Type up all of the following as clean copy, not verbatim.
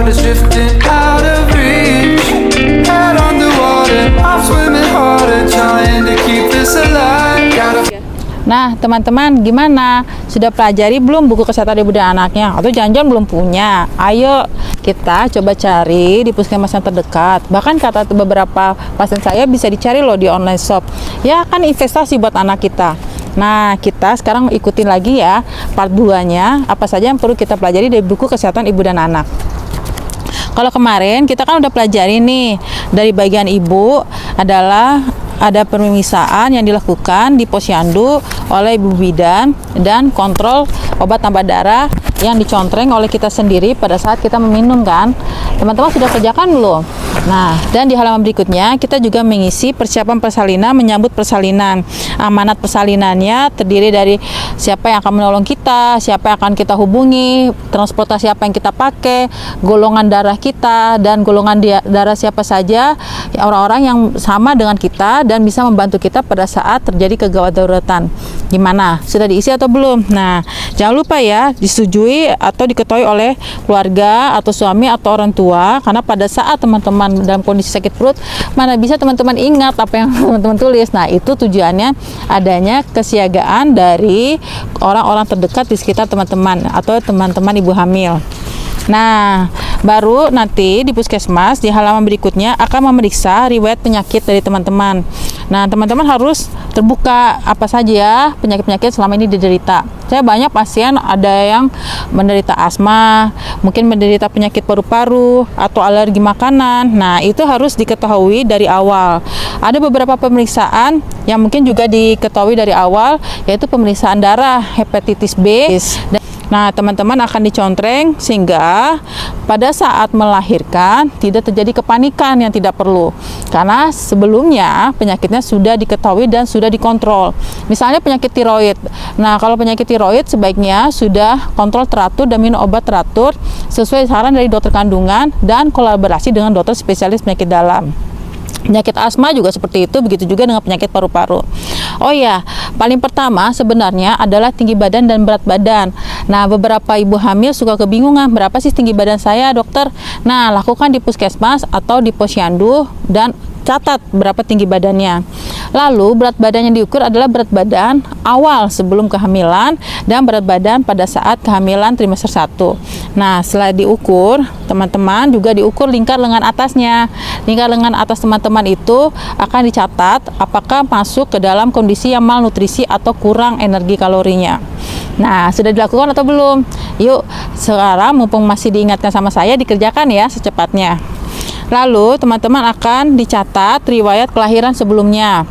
is drifting out of reach. Head underwater, I'm swimming harder, trying to keep this alive. Gotta Nah, teman-teman, gimana? Sudah pelajari belum buku kesehatan ibu dan anaknya? Atau jangan-jangan belum punya? Ayo kita coba cari di puskesmas yang terdekat. Bahkan kata beberapa pasien saya bisa dicari loh di online shop. Ya kan investasi buat anak kita. Nah, kita sekarang ikutin lagi ya part 2-nya. Apa saja yang perlu kita pelajari dari buku kesehatan ibu dan anak. Kalau kemarin kita kan udah pelajari nih, dari bagian ibu adalah ada pemisahan yang dilakukan di posyandu oleh ibu bidan dan kontrol obat tambah darah yang dicontreng oleh kita sendiri pada saat kita meminum kan. Teman-teman sudah kerjakan belum? Nah, dan di halaman berikutnya kita juga mengisi persiapan persalinan, menyambut persalinan. Amanat persalinannya terdiri dari siapa yang akan menolong kita, siapa yang akan kita hubungi, transportasi apa yang kita pakai, golongan darah kita, dan golongan darah siapa saja orang-orang yang sama dengan kita dan bisa membantu kita pada saat terjadi kegawat daruratan. Gimana? Sudah diisi atau belum? Nah, jangan lupa ya, disetujui atau diketahui oleh keluarga atau suami atau orang tua, karena pada saat teman-teman dalam kondisi sakit perut, mana bisa teman-teman ingat apa yang teman-teman tulis. Nah, itu tujuannya adanya kesiagaan dari orang-orang terdekat di sekitar teman-teman atau teman-teman ibu hamil. Nah, baru nanti di puskesmas di halaman berikutnya akan memeriksa riwayat penyakit dari teman-teman. Nah, teman-teman harus terbuka apa saja ya penyakit-penyakit selama ini diderita. Saya banyak pasien ada yang menderita asma, mungkin menderita penyakit paru-paru atau alergi makanan. Nah, itu harus diketahui dari awal. Ada beberapa pemeriksaan yang mungkin juga diketahui dari awal, yaitu pemeriksaan darah, hepatitis B. Nah, teman-teman akan dicontreng sehingga pada saat melahirkan tidak terjadi kepanikan yang tidak perlu. Karena sebelumnya penyakitnya sudah diketahui dan sudah dikontrol. Misalnya penyakit tiroid. Nah, kalau penyakit tiroid sebaiknya sudah kontrol teratur dan minum obat teratur sesuai saran dari dokter kandungan dan kolaborasi dengan dokter spesialis penyakit dalam. Penyakit asma juga seperti itu, begitu juga dengan penyakit paru-paru. Oh ya, paling pertama sebenarnya adalah tinggi badan dan berat badan. Nah, beberapa ibu hamil suka kebingungan, berapa sih tinggi badan saya, dokter? Nah, lakukan di puskesmas atau di posyandu dan catat berapa tinggi badannya. Lalu berat badan yang diukur adalah berat badan awal sebelum kehamilan dan berat badan pada saat kehamilan trimester 1. Nah, setelah diukur, teman-teman juga diukur lingkar lengan atasnya. Lingkar lengan atas teman-teman itu akan dicatat apakah masuk ke dalam kondisi yang malnutrisi atau kurang energi kalorinya. Nah, sudah dilakukan atau belum? Yuk, sekarang mumpung masih diingatkan sama saya, dikerjakan ya secepatnya. Lalu, teman-teman akan dicatat riwayat kelahiran sebelumnya.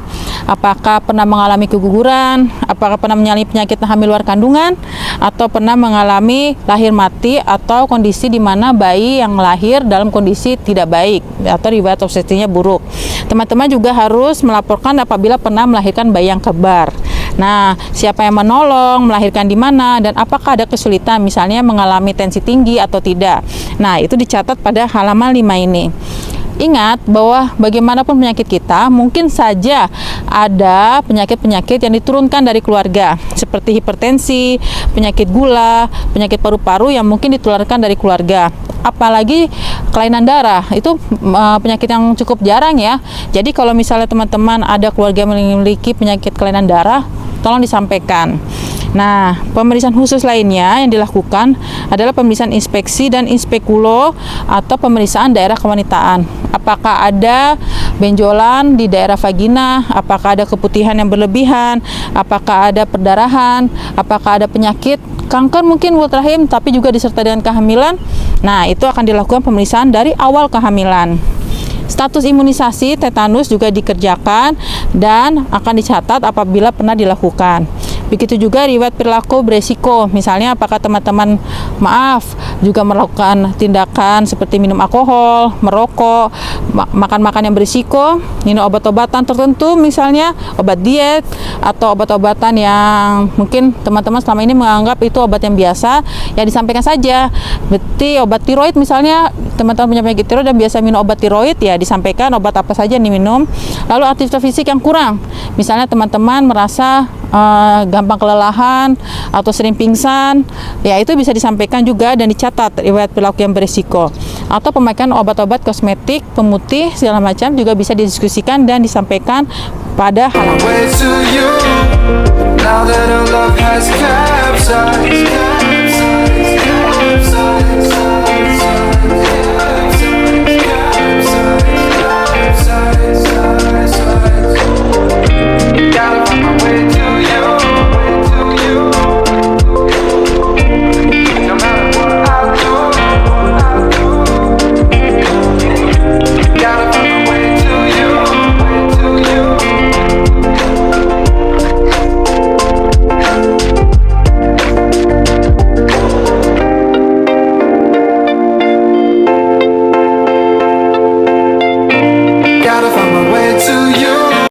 Apakah pernah mengalami keguguran, apakah pernah mengalami penyakit hamil luar kandungan, atau pernah mengalami lahir mati atau kondisi di mana bayi yang lahir dalam kondisi tidak baik atau riwayat obstetriknya buruk. Teman-teman juga harus melaporkan apabila pernah melahirkan bayi yang kembar. Nah, siapa yang menolong, melahirkan di mana, dan apakah ada kesulitan, misalnya mengalami tensi tinggi atau tidak. Nah, itu dicatat pada halaman 5 ini. Ingat bahwa bagaimanapun penyakit kita, mungkin saja ada penyakit-penyakit yang diturunkan dari keluarga, seperti hipertensi, penyakit gula, penyakit paru-paru yang mungkin ditularkan dari keluarga. Apalagi kelainan darah, itu penyakit yang cukup jarang ya. Jadi kalau misalnya teman-teman ada keluarga yang memiliki penyakit kelainan darah, tolong disampaikan. Nah, pemeriksaan khusus lainnya yang dilakukan adalah pemeriksaan inspeksi dan inspekulo atau pemeriksaan daerah kewanitaan. Apakah ada benjolan di daerah vagina, apakah ada keputihan yang berlebihan, apakah ada perdarahan, apakah ada penyakit kanker mungkin mulut rahim tapi juga disertai dengan kehamilan. Nah, itu akan dilakukan pemeriksaan dari awal kehamilan. Status imunisasi tetanus juga dikerjakan dan akan dicatat apabila pernah dilakukan. Begitu juga riwayat perilaku beresiko, misalnya apakah teman-teman juga melakukan tindakan seperti minum alkohol, merokok, makan-makan yang berisiko, minum obat-obatan tertentu, misalnya obat diet atau obat-obatan yang mungkin teman-teman selama ini menganggap itu obat yang biasa, ya disampaikan saja. Berarti obat tiroid misalnya, teman-teman punya penyakit tiroid dan biasa minum obat tiroid, ya disampaikan obat apa saja yang diminum. Lalu aktivitas fisik yang kurang, misalnya teman-teman merasa gampang kelelahan atau sering pingsan, ya itu bisa disampaikan juga dan dicatat riwayat perilaku yang berisiko. atau pemakaian obat-obat kosmetik, pemutih segala macam juga bisa didiskusikan dan disampaikan pada halaman. Way to you. Now that our love has capsized, capsized, capsized, gotta find my way to you, no matter what I do, gotta find my way to you. Gotta find my way to you.